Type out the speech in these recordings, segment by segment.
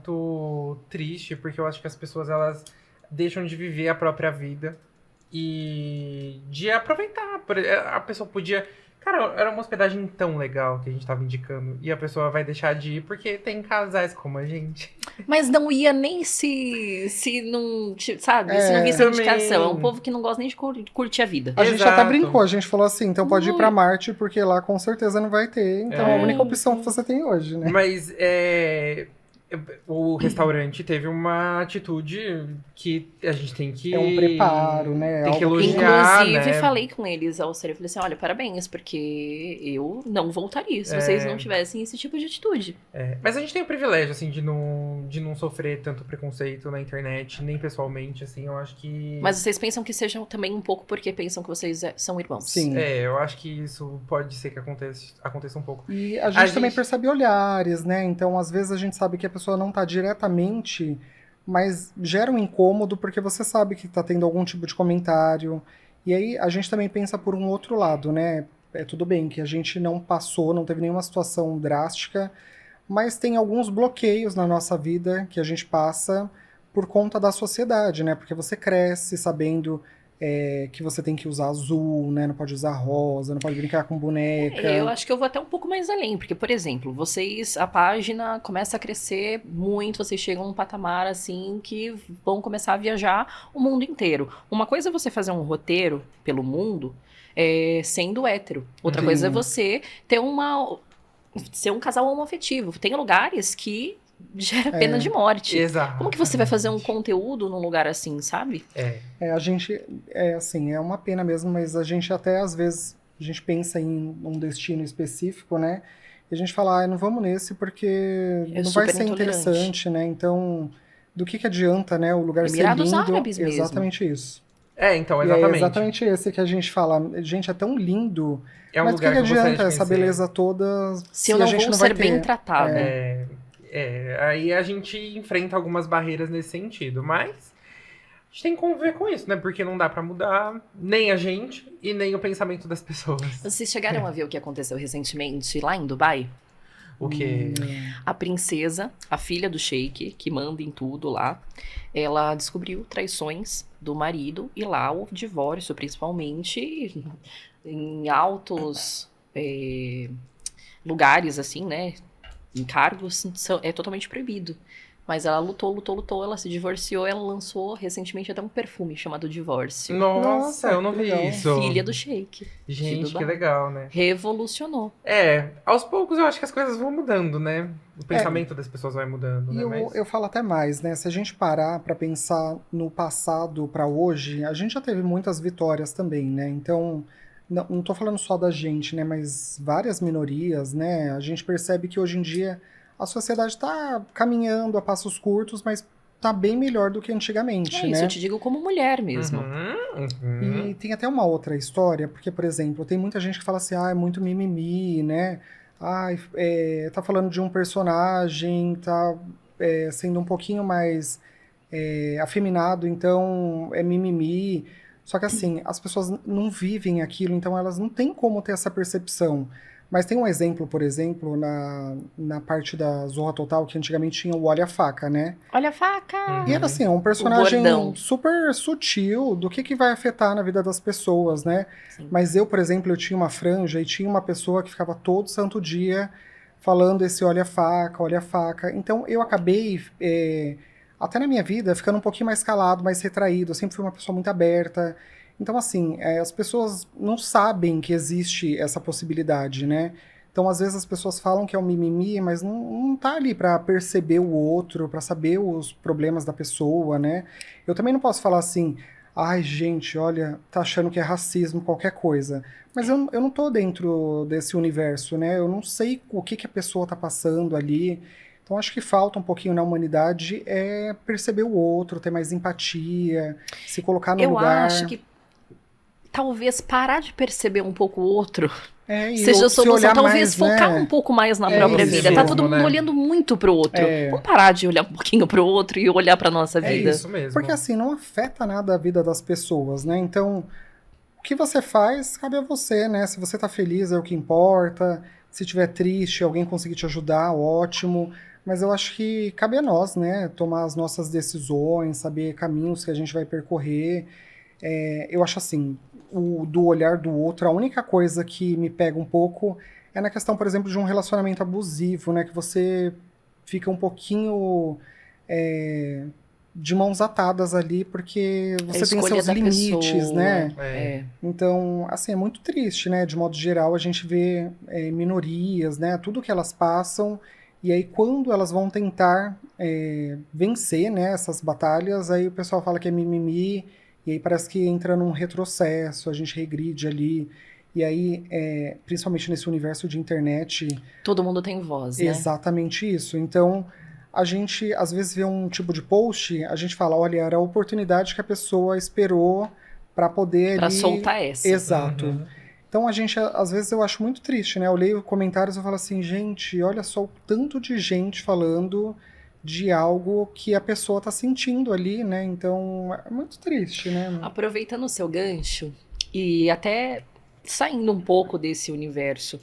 muito triste, porque eu acho que as pessoas, elas deixam de viver a própria vida e de aproveitar. A pessoa podia... Cara, era uma hospedagem tão legal que a gente tava indicando, e a pessoa vai deixar de ir porque tem casais como a gente. Mas não ia nem se não, sabe? Se não visse Também. indicação. É um povo que não gosta nem de curtir a vida. A gente até Exato. brincou, a gente falou assim, então pode ir pra Ui. Marte, porque lá com certeza não vai ter. Então é a única opção que você tem hoje, né? Mas o restaurante teve uma atitude que a gente tem que... É um preparo, né? Tem que Algo que- elogiar, Inclusive, né? falei com eles ao sair. Eu falei assim, olha, parabéns, porque eu não voltaria se vocês não tivessem esse tipo de atitude. Mas a gente tem o privilégio, assim, de não sofrer tanto preconceito na internet, nem pessoalmente, assim, eu acho que... Mas vocês pensam que sejam também um pouco porque pensam que vocês são irmãos. Sim. eu acho que isso pode ser que aconteça um pouco. E a gente também percebe olhares, né? Então, às vezes a gente sabe que a pessoa não tá diretamente, mas gera um incômodo porque você sabe que tá tendo algum tipo de comentário. E aí a gente também pensa por um outro lado, né? É tudo bem que a gente não passou, não teve nenhuma situação drástica, mas tem alguns bloqueios na nossa vida que a gente passa por conta da sociedade, né? Porque você cresce sabendo que você tem que usar azul, né? Não pode usar rosa, não pode brincar com boneca. Eu acho que eu vou até um pouco mais além, porque, por exemplo, a página começa a crescer muito, vocês chegam a um patamar, assim, que vão começar a viajar o mundo inteiro. Uma coisa é você fazer um roteiro pelo mundo sendo hétero. Outra Sim. coisa é você ser um casal homoafetivo. Tem lugares que gera pena de morte. Exato. Como que você vai fazer um conteúdo num lugar assim, sabe? A gente, assim, é uma pena mesmo, mas a gente até, às vezes, a gente pensa em um destino específico, né? E a gente fala, não vamos nesse porque não vai super ser intolerante. interessante, né? Então, do que adianta, né? O lugar Emirados ser lindo. Árabes mesmo. Exatamente isso. Então, E é exatamente. exatamente esse que a gente fala. Gente, é tão lindo, É um mas do que lugar que eu gostaria adianta de essa conhecer. beleza toda Se eu a não gente vou não vai ser ter? bem tratada. Aí a gente enfrenta algumas barreiras nesse sentido, mas a gente tem que conviver com isso, né? Porque não dá pra mudar nem a gente e nem o pensamento das pessoas. Vocês chegaram a ver o que aconteceu recentemente lá em Dubai? O que... A princesa, a filha do sheik, que manda em tudo lá, ela descobriu traições do marido e lá o divórcio, principalmente em altos lugares, assim, né? Em cargos, é totalmente proibido. Mas ela lutou, ela se divorciou, ela lançou recentemente até um perfume chamado Divórcio. Nossa, eu não que vi legal. isso. Filha do sheik. de Gente, que Dubai. legal, né? Revolucionou. Aos poucos eu acho que as coisas vão mudando, né? O pensamento das pessoas vai mudando, E né? eu falo até mais, né? Se a gente parar pra pensar no passado pra hoje, a gente já teve muitas vitórias também, né? Então, não tô falando só da gente, né? Mas várias minorias, né? A gente percebe que hoje em dia a sociedade tá caminhando a passos curtos, mas tá bem melhor do que antigamente, É isso, né? eu te digo como mulher mesmo. E tem até uma outra história, porque, por exemplo, tem muita gente que fala assim, é muito mimimi, né? Tá falando de um personagem, tá sendo um pouquinho mais afeminado, então é mimimi. Só que assim, as pessoas não vivem aquilo, então elas não têm como ter essa percepção. Mas tem um exemplo, por exemplo, na parte da Zorra Total, que antigamente tinha o Olha a Faca, né? Olha a faca! E era assim, um personagem bordão. super sutil do que vai afetar na vida das pessoas, né? Sim. Mas eu, por exemplo, eu tinha uma franja e tinha uma pessoa que ficava todo santo dia falando esse olha a faca, olha a faca. Então eu acabei, até na minha vida, ficando um pouquinho mais calado, mais retraído. Eu sempre fui uma pessoa muito aberta. Então, assim, as pessoas não sabem que existe essa possibilidade, né? Então, às vezes as pessoas falam que é um mimimi, mas não tá ali pra perceber o outro, pra saber os problemas da pessoa, né? Eu também não posso falar assim, ai, gente, olha, tá achando que é racismo, qualquer coisa. Mas eu não tô dentro desse universo, né? Eu não sei o que a pessoa tá passando ali. Então, acho que falta um pouquinho na humanidade perceber o outro, ter mais empatia, se colocar no lugar. Eu acho que talvez parar de perceber um pouco o outro e seja a se solução. olhar Talvez mais, focar né? um pouco mais na própria isso vida. Tá mesmo, todo mundo né? olhando muito pro outro. Vamos parar de olhar um pouquinho pro outro e olhar pra nossa vida. É isso mesmo. Porque assim, não afeta nada a vida das pessoas, né? Então, o que você faz, cabe a você, né? Se você tá feliz, é o que importa. Se estiver triste, alguém conseguir te ajudar, ótimo. Mas eu acho que cabe a nós, né, tomar as nossas decisões, saber caminhos que a gente vai percorrer. Eu acho assim, do olhar do outro, a única coisa que me pega um pouco é na questão, por exemplo, de um relacionamento abusivo, né, que você fica um pouquinho é, de mãos atadas ali, porque A você tem escolha seus da limites, pessoa. né? É. Então, assim, é muito triste, né? De modo geral, a gente vê minorias, né? Tudo que elas passam, e aí quando elas vão tentar vencer, né, essas batalhas, aí o pessoal fala que é mimimi, e aí parece que entra num retrocesso, a gente regride ali. E aí, principalmente nesse universo de internet, Todo mundo tem voz, né? exatamente isso. Então, a gente às vezes vê um tipo de post, a gente fala, olha, era a oportunidade que a pessoa esperou para poder Pra ali. soltar essa. Exato. Uhum. Então a gente, às vezes eu acho muito triste, né? Eu leio comentários e falo assim, gente, olha só o tanto de gente falando de algo que a pessoa tá sentindo ali, né? Então é muito triste, né? Aproveitando o seu gancho e até saindo um pouco desse universo,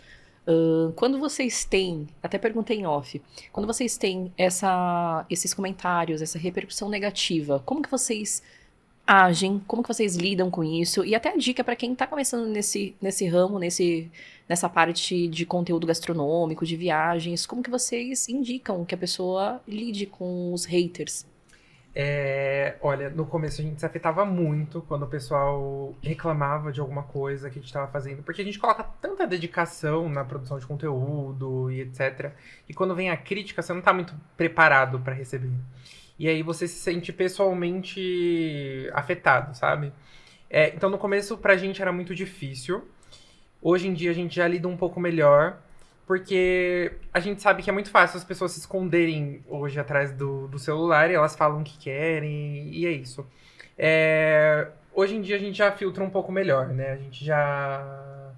quando vocês têm, até perguntei em off, quando vocês têm esses comentários, essa repercussão negativa, como que vocês agem, como que vocês lidam com isso? E até a dica para quem tá começando nesse ramo, nessa parte de conteúdo gastronômico, de viagens, como que vocês indicam que a pessoa lide com os haters? Olha, no começo a gente se afetava muito quando o pessoal reclamava de alguma coisa que a gente estava fazendo, porque a gente coloca tanta dedicação na produção de conteúdo e etc. E quando vem a crítica, você não tá muito preparado para receber. E aí você se sente pessoalmente afetado, sabe? Então no começo pra gente era muito difícil. Hoje em dia a gente já lida um pouco melhor. Porque a gente sabe que é muito fácil as pessoas se esconderem hoje atrás do celular e elas falam o que querem, e é isso. Hoje em dia a gente já filtra um pouco melhor, né? A gente já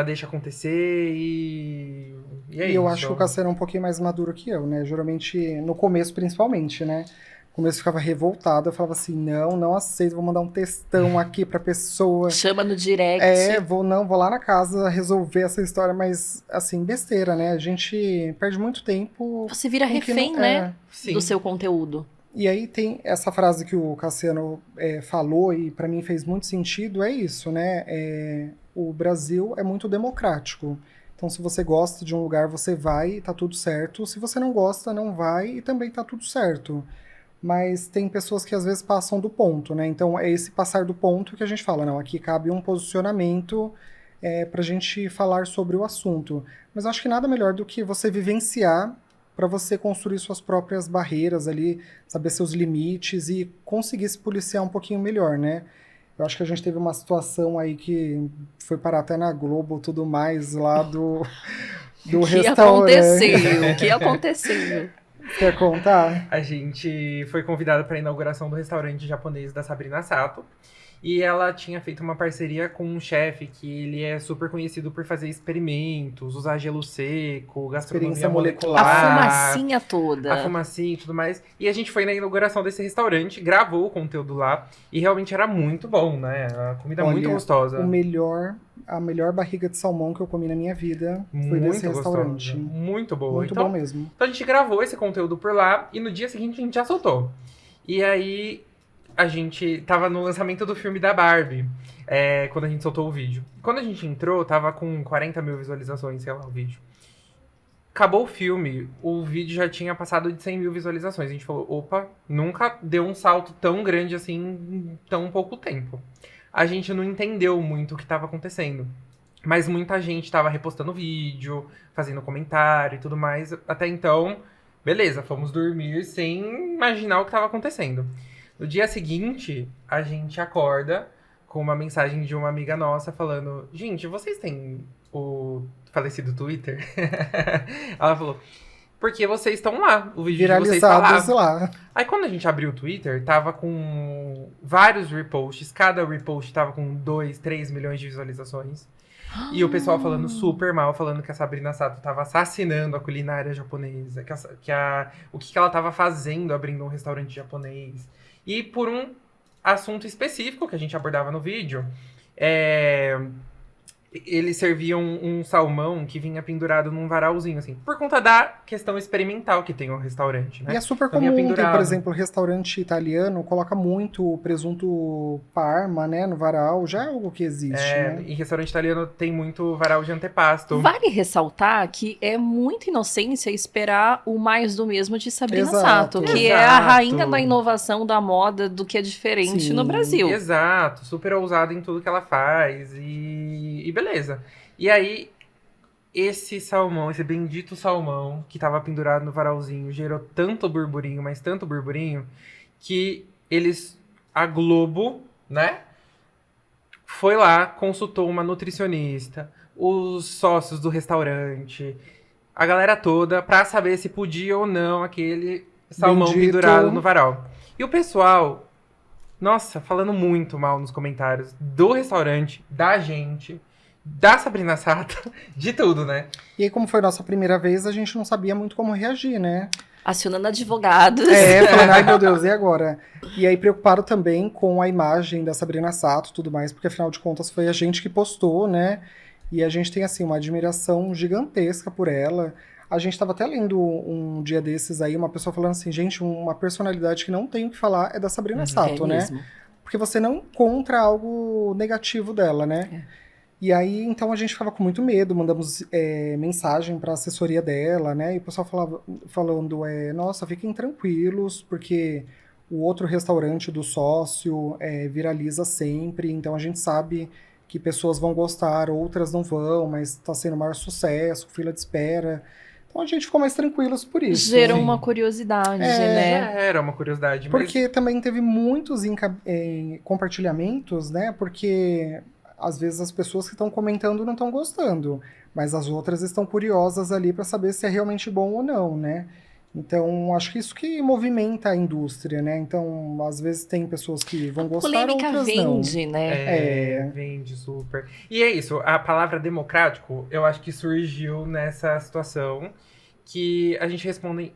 deixa acontecer e é E isso. eu acho que o Cassiano é um pouquinho mais maduro que eu, né? Geralmente, no começo principalmente, né? No começo eu ficava revoltado, eu falava assim, não aceito, vou mandar um textão aqui pra pessoa. Chama no direct. Vou lá na casa resolver essa história, mas assim, besteira, né? A gente perde muito tempo. Você vira com que refém, não- né? Sim. Do seu conteúdo. E aí tem essa frase que o Cassiano falou e pra mim fez muito sentido, é isso, né? O Brasil é muito democrático. Então, se você gosta de um lugar, você vai e tá tudo certo. Se você não gosta, não vai e também tá tudo certo. Mas tem pessoas que às vezes passam do ponto, né? Então é esse passar do ponto que a gente fala, não, aqui cabe um posicionamento para a gente falar sobre o assunto. Mas eu acho que nada melhor do que você vivenciar para você construir suas próprias barreiras ali, saber seus limites e conseguir se policiar um pouquinho melhor, né? Eu acho que a gente teve uma situação aí que foi parar até na Globo, tudo mais, lá do O que restaurante. aconteceu? O que aconteceu? Quer contar? A gente foi convidado para a inauguração do restaurante japonês da Sabrina Sato. E ela tinha feito uma parceria com um chefe que ele é super conhecido por fazer experimentos, usar gelo seco, gastronomia Experiência A molecular. fumacinha toda. a fumacinha e tudo mais. E a gente foi na inauguração desse restaurante, gravou o conteúdo lá. E realmente era muito bom, né? A comida muito Olha, gostosa. A melhor barriga de salmão que eu comi na minha vida foi Muito nesse restaurante. gostosa. Muito boa. Muito Então, bom mesmo. então a gente gravou esse conteúdo por lá e no dia seguinte a gente já soltou. E aí a gente tava no lançamento do filme da Barbie, quando a gente soltou o vídeo. Quando a gente entrou, tava com 40 mil visualizações, sei lá, o vídeo. Acabou o filme, o vídeo já tinha passado de 100 mil visualizações. A gente falou, opa, nunca deu um salto tão grande assim em tão pouco tempo. A gente não entendeu muito o que estava acontecendo. Mas muita gente estava repostando vídeo, fazendo comentário e tudo mais. Até então, beleza, fomos dormir sem imaginar o que estava acontecendo. No dia seguinte, a gente acorda com uma mensagem de uma amiga nossa falando: gente, vocês têm o falecido Twitter? Ela falou: porque vocês estão lá, o vídeo de vocês tá Viralizados lá. lá. Aí quando a gente abriu o Twitter, tava com vários reposts, cada repost tava com 2, 3 milhões de visualizações. E o pessoal falando super mal, falando que a Sabrina Sato tava assassinando a culinária japonesa, o que ela tava fazendo abrindo um restaurante japonês. E por um assunto específico que a gente abordava no vídeo. eles serviam um salmão que vinha pendurado num varalzinho, assim. Por conta da questão experimental que tem o restaurante, né? E é super Então, vinha comum, tem, por pendurado. exemplo, restaurante italiano, coloca muito presunto Parma, né, no varal, já é algo que existe, né? Em restaurante italiano tem muito varal de antepasto. Vale ressaltar que é muita inocência esperar o mais do mesmo de Sabrina Exato. Sato, que é a Exato. rainha da inovação da moda, do que é diferente Sim. no Brasil. Exato, super ousada em tudo que ela faz e beleza. E aí, esse salmão, esse bendito salmão que tava pendurado no varalzinho, gerou tanto burburinho, mas tanto burburinho, que a Globo, né, foi lá, consultou uma nutricionista, os sócios do restaurante, a galera toda, pra saber se podia ou não aquele salmão Bendito. pendurado no varal. E o pessoal, nossa, falando muito mal nos comentários do restaurante, da gente, da Sabrina Sato, de tudo, né? E aí, como foi nossa primeira vez, a gente não sabia muito como reagir, né? Acionando advogados. Falando, ai meu Deus, e agora? E aí, preocupado também com a imagem da Sabrina Sato e tudo mais, porque afinal de contas foi a gente que postou, né? E a gente tem, assim, uma admiração gigantesca por ela. A gente tava até lendo um dia desses aí, uma pessoa falando assim, gente, uma personalidade que não tem o que falar é da Sabrina Sato, né? mesmo. Porque você não encontra algo negativo dela, né? E aí, então, a gente ficava com muito medo, mandamos mensagem para a assessoria dela, né? E o pessoal falando, nossa, fiquem tranquilos, porque o outro restaurante do sócio viraliza sempre, então a gente sabe que pessoas vão gostar, outras não vão, mas está sendo o maior sucesso, fila de espera. Então a gente ficou mais tranquilos por isso. Gerou Sim. uma curiosidade, É. né? Já era uma curiosidade, mas Porque também teve muitos compartilhamentos, né? Porque às vezes as pessoas que estão comentando não estão gostando, mas as outras estão curiosas ali para saber se é realmente bom ou não, né? Então, acho que isso que movimenta a indústria, né? Então, às vezes tem pessoas que vão gostar, Polêmica outras vende, né? vende super. E é isso, a palavra democrático, eu acho que surgiu nessa situação que a gente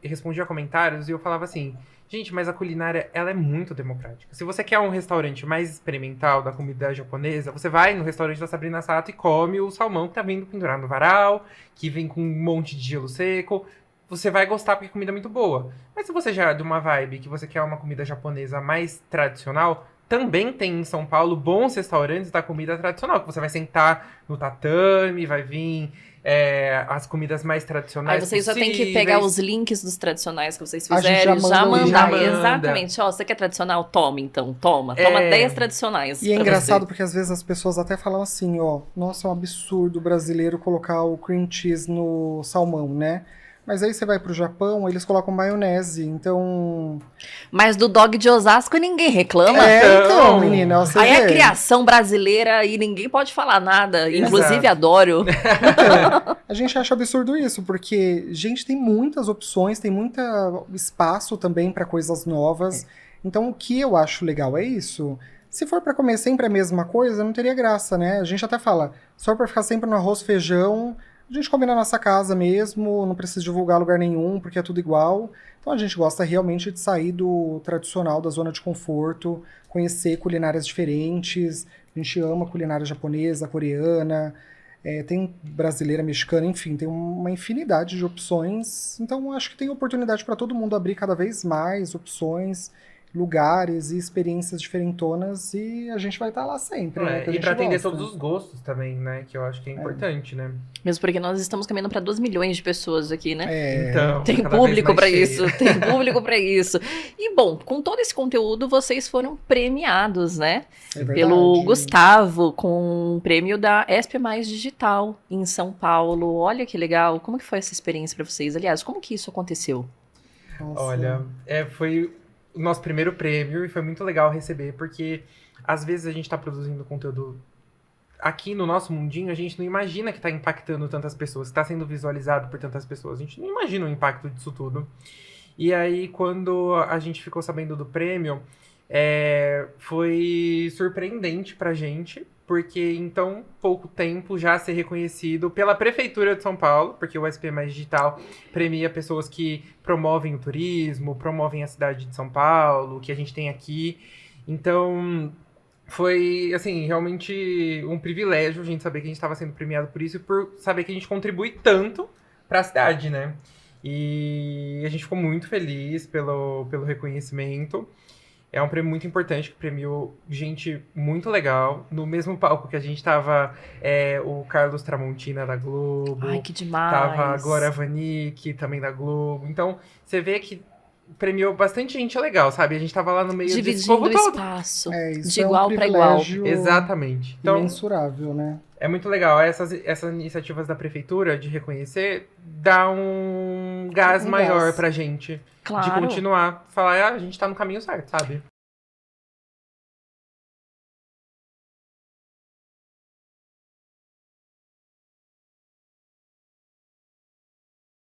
respondia comentários e eu falava assim, gente, mas a culinária, ela é muito democrática. Se você quer um restaurante mais experimental da comida japonesa, você vai no restaurante da Sabrina Sato e come o salmão que tá vindo pendurado no varal, que vem com um monte de gelo seco. Você vai gostar porque a comida é muito boa. Mas se você já é de uma vibe que você quer uma comida japonesa mais tradicional, também tem em São Paulo bons restaurantes da comida tradicional, que você vai sentar no tatame, vai vir as comidas mais tradicionais Aí vocês só tem que possíveis. pegar os links dos tradicionais que vocês A gente fizerem já e já manda o link. mandar. Já manda. Exatamente. Ó, você quer tradicional? Toma, então. Toma 10 tradicionais. E é pra engraçado você. porque às vezes as pessoas até falam assim, ó, nossa, é um absurdo o brasileiro colocar o cream cheese no salmão, né? Mas aí você vai pro Japão, eles colocam maionese, então... Mas do dog de Osasco ninguém reclama. Então, menina, você Aí é vê. criação brasileira e ninguém pode falar nada. Exato. Inclusive adoro. A gente acha absurdo isso, porque, gente, tem muitas opções, tem muito espaço também para coisas novas. Então, o que eu acho legal é isso. Se for para comer sempre a mesma coisa, não teria graça, né? A gente até fala, só para ficar sempre no arroz, feijão, a gente come na nossa casa mesmo, não precisa divulgar lugar nenhum, porque é tudo igual. Então, a gente gosta realmente de sair do tradicional, da zona de conforto, conhecer culinárias diferentes. A gente ama culinária japonesa, coreana, tem brasileira, mexicana, enfim, tem uma infinidade de opções. Então, acho que tem oportunidade para todo mundo abrir cada vez mais opções, lugares e experiências diferentonas, e a gente vai estar lá sempre, né? que a E gente pra atender gosta. todos os gostos também, né? Que eu acho que é importante, né? Mesmo porque nós estamos caminhando para 2 milhões de pessoas aqui, né? Então, Tem cada vez público mais para cheio. isso, tem público para isso. E bom, com todo esse conteúdo, vocês foram premiados, né? É verdade. Pelo Gustavo, com um prêmio da ESP Mais Digital em São Paulo. Olha que legal. Como que foi essa experiência para vocês? Aliás, como que isso aconteceu? Nossa. Olha, foi o nosso primeiro prêmio e foi muito legal receber, porque às vezes a gente tá produzindo conteúdo aqui no nosso mundinho, a gente não imagina que tá impactando tantas pessoas, que tá sendo visualizado por tantas pessoas. A gente não imagina o impacto disso tudo. E aí, quando a gente ficou sabendo do prêmio, foi surpreendente pra gente, porque em tão pouco tempo já ser reconhecido pela Prefeitura de São Paulo, porque o SP Mais Digital premia pessoas que promovem o turismo, promovem a cidade de São Paulo, que a gente tem aqui. Então, foi, assim, realmente um privilégio a gente saber que a gente estava sendo premiado por isso e por saber que a gente contribui tanto para a cidade, né? E a gente ficou muito feliz pelo reconhecimento. É um prêmio muito importante que premiou gente muito legal. No mesmo palco que a gente tava o Carlos Tramontina da Globo, Ai, que tava a demais. Glória Vanik também da Globo. Então, você vê que premiou bastante gente legal, sabe? A gente tava lá no meio desse Dividindo povo o todo. espaço. Isso De é um igual para igual. privilégio Exatamente. Então, imensurável, né? é muito legal. Essas iniciativas da prefeitura de reconhecer dá um gás Um maior gás. pra gente. De Claro. continuar. Falar, a gente tá no caminho certo, sabe?